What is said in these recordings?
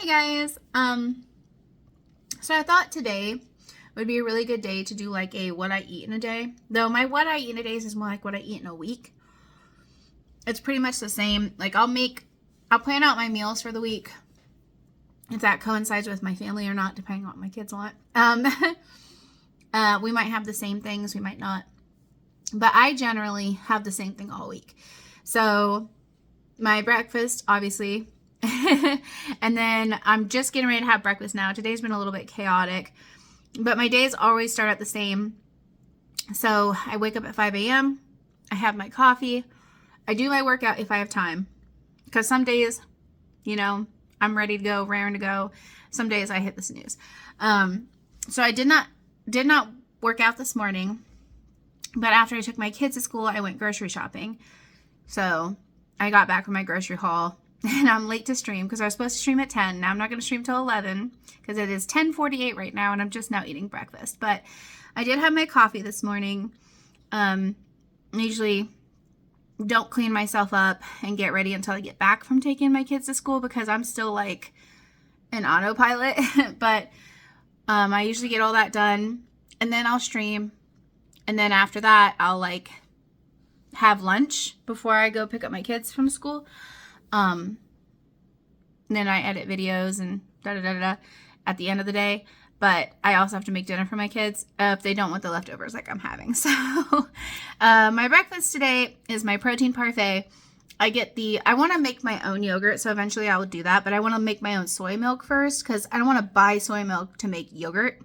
Hey guys, so I thought today would be a really good day to do like a what I eat in a day. Though my what I eat in a day is more like what I eat in a week. It's pretty much the same. Like I'll plan out my meals for the week. If that coincides with my family or not, depending on what my kids want. We might have the same things, we might not. But I generally have the same thing all week. So my breakfast, obviously. And then I'm just getting ready to have breakfast now. Today's been a little bit chaotic, but my days always start out the same. So I wake up at 5 a.m. I have my coffee. I do my workout if I have time. Because some days, I'm ready to go, raring to go. Some days I hit the snooze. So I did not work out this morning. But after I took my kids to school, I went grocery shopping. So I got back from my grocery haul. And I'm late to stream because I was supposed to stream at 10. Now I'm not going to stream till 11 because it is 10:48 right now and I'm just now eating breakfast. But I did have my coffee this morning. I usually don't clean myself up and get ready until I get back from taking my kids to school because I'm still like an autopilot. But I usually get all that done and then I'll stream. And then after that, I'll like have lunch before I go pick up my kids from school. And then I edit videos and at the end of the day. But I also have to make dinner for my kids if they don't want the leftovers like I'm having. So my breakfast today is my protein parfait. I want to make my own yogurt, so eventually I will do that. But I want to make my own soy milk first because I don't want to buy soy milk to make yogurt.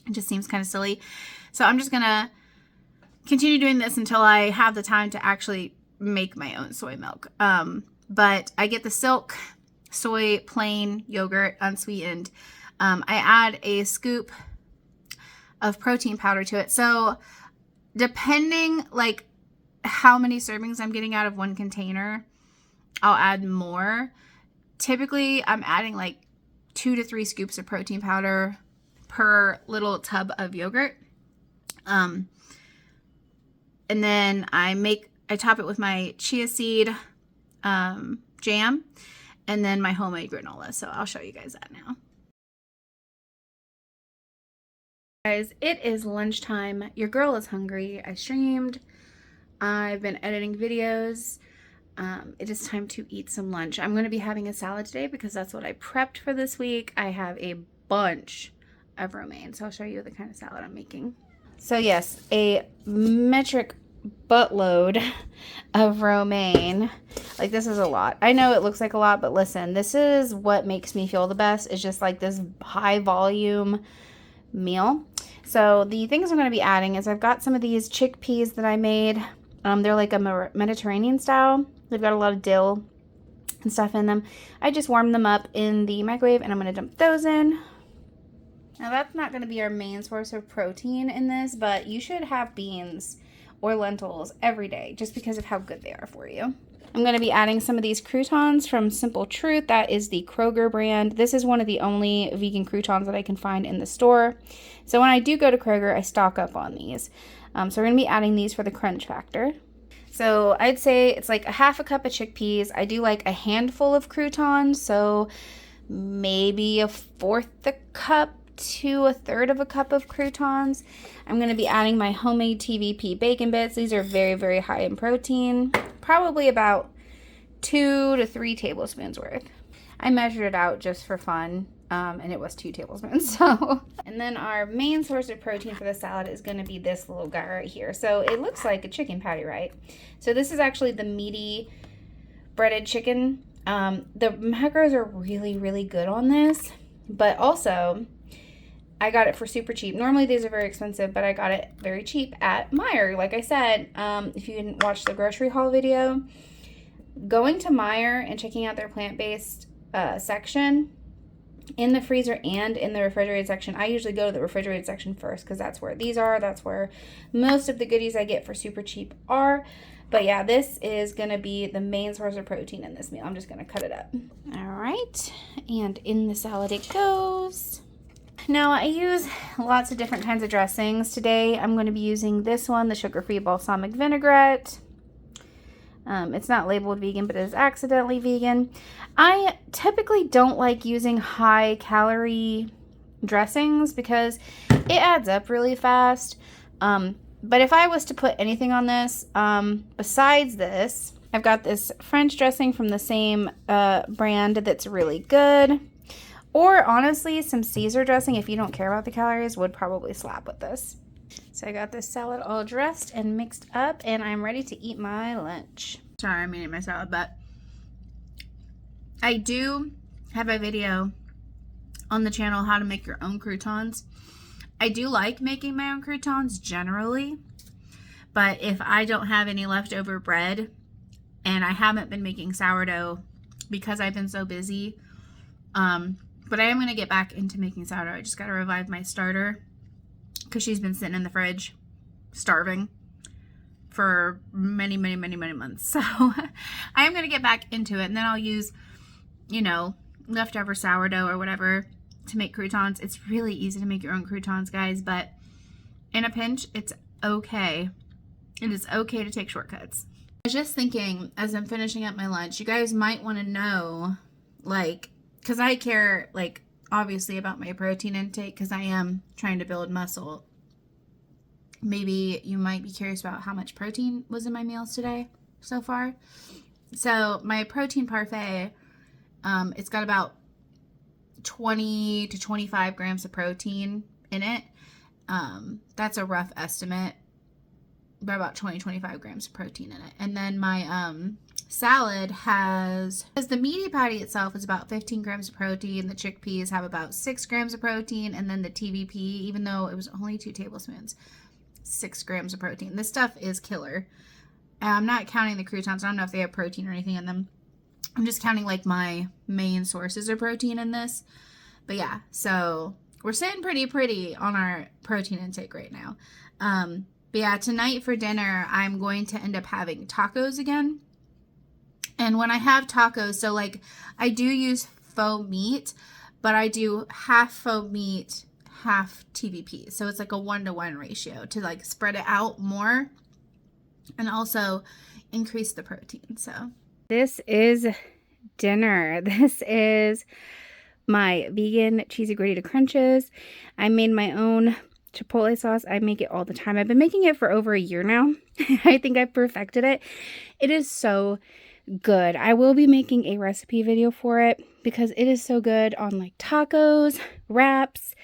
It just seems kind of silly. So I'm just going to continue doing this until I have the time to actually make my own soy milk. But I get the Silk soy plain yogurt unsweetened. I add a scoop of protein powder to it. So depending like how many servings I'm getting out of one container, I'll add more. Typically I'm adding like 2 to 3 scoops of protein powder per little tub of yogurt. And then I top it with my chia seed jam and then my homemade granola. So I'll show you guys that now. Guys, it is lunchtime. Your girl is hungry. I streamed. I've been editing videos. It is time to eat some lunch. I'm going to be having a salad today because that's what I prepped for this week. I have a bunch of romaine. So I'll show you the kind of salad I'm making. So yes, a metric buttload of romaine. Like this is a lot. I know it looks like a lot, but listen, this is what makes me feel the best. It's just like this high volume meal. So the things I'm going to be adding is I've got some of these chickpeas that I made. They're like a Mediterranean style. They've got a lot of dill and stuff in them. I just warmed them up in the microwave and I'm going to dump those in. Now that's not going to be our main source of protein in this, but you should have beans or lentils every day just because of how good they are for you. I'm going to be adding some of these croutons from Simple Truth. That is the Kroger brand. This is one of the only vegan croutons that I can find in the store. So when I do go to Kroger, I stock up on these. So we're going to be adding these for the crunch factor. So I'd say it's like a half a cup of chickpeas. I do like a handful of croutons, so maybe a fourth a cup to a third of a cup of croutons. I'm going to be adding my homemade TVP bacon bits. These are very, very high in protein. Probably about 2 to 3 tablespoons worth. I measured it out just for fun, and it was 2 tablespoons. So, and then our main source of protein for the salad is going to be this little guy right here. So it looks like a chicken patty, right? So this is actually the meaty breaded chicken. The macros are really, really good on this, but also I got it for super cheap. Normally these are very expensive, but I got it very cheap at Meijer. Like I said, if you didn't watch the grocery haul video, going to Meijer and checking out their plant-based section in the freezer and in the refrigerated section. I usually go to the refrigerated section first because that's where these are. That's where most of the goodies I get for super cheap are. But yeah, this is going to be the main source of protein in this meal. I'm just going to cut it up. All right, and in the salad it goes. Now I use lots of different kinds of dressings. Today I'm going to be using this one, the sugar-free balsamic vinaigrette. It's not labeled vegan, but it is accidentally vegan. I typically don't like using high calorie dressings because it adds up really fast. But if I was to put anything on this, besides this, I've got this French dressing from the same brand that's really good. Or honestly, some Caesar dressing, if you don't care about the calories, would probably slap with this. So I got this salad all dressed and mixed up, and I'm ready to eat my lunch. Sorry, I'm eating my salad, but I do have a video on the channel how to make your own croutons. I do like making my own croutons generally, but if I don't have any leftover bread, and I haven't been making sourdough because I've been so busy, but I am going to get back into making sourdough. I just got to revive my starter because she's been sitting in the fridge starving for many months. So I am going to get back into it, and then I'll use, you know, leftover sourdough or whatever to make croutons. It's really easy to make your own croutons, guys, but in a pinch, it's okay. It is okay to take shortcuts. I was just thinking as I'm finishing up my lunch, you guys might want to know, like, because I care, like, obviously about my protein intake because I am trying to build muscle. Maybe you might be curious about how much protein was in my meals today so far. So my protein parfait, it's got about 20 to 25 grams of protein in it. That's a rough estimate, but about 20-25 grams of protein in it. And then my salad has the meaty patty itself is about 15 grams of protein. The chickpeas have about 6 grams of protein, and then the TVP, even though it was only 2 tablespoons, 6 grams of protein. This stuff is killer. I'm not counting the croutons. I don't know if they have protein or anything in them. I'm just counting like my main sources of protein in this. But yeah, so we're sitting pretty on our protein intake right now. But yeah, tonight for dinner, I'm going to end up having tacos again. And when I have tacos, so like I do use faux meat, but I do half faux meat, half TVP. So it's like a 1-to-1 ratio to like spread it out more and also increase the protein. So this is dinner. This is my vegan cheesy gordita crunches. I made my own chipotle sauce. I make it all the time. I've been making it for over a year now. I think I've perfected it. It is so good. I will be making a recipe video for it because it is so good on like tacos, wraps,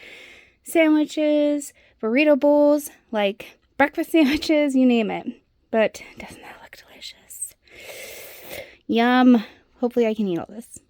sandwiches, burrito bowls, like breakfast sandwiches, you name it. But doesn't that look delicious? Yum. Hopefully I can eat all this.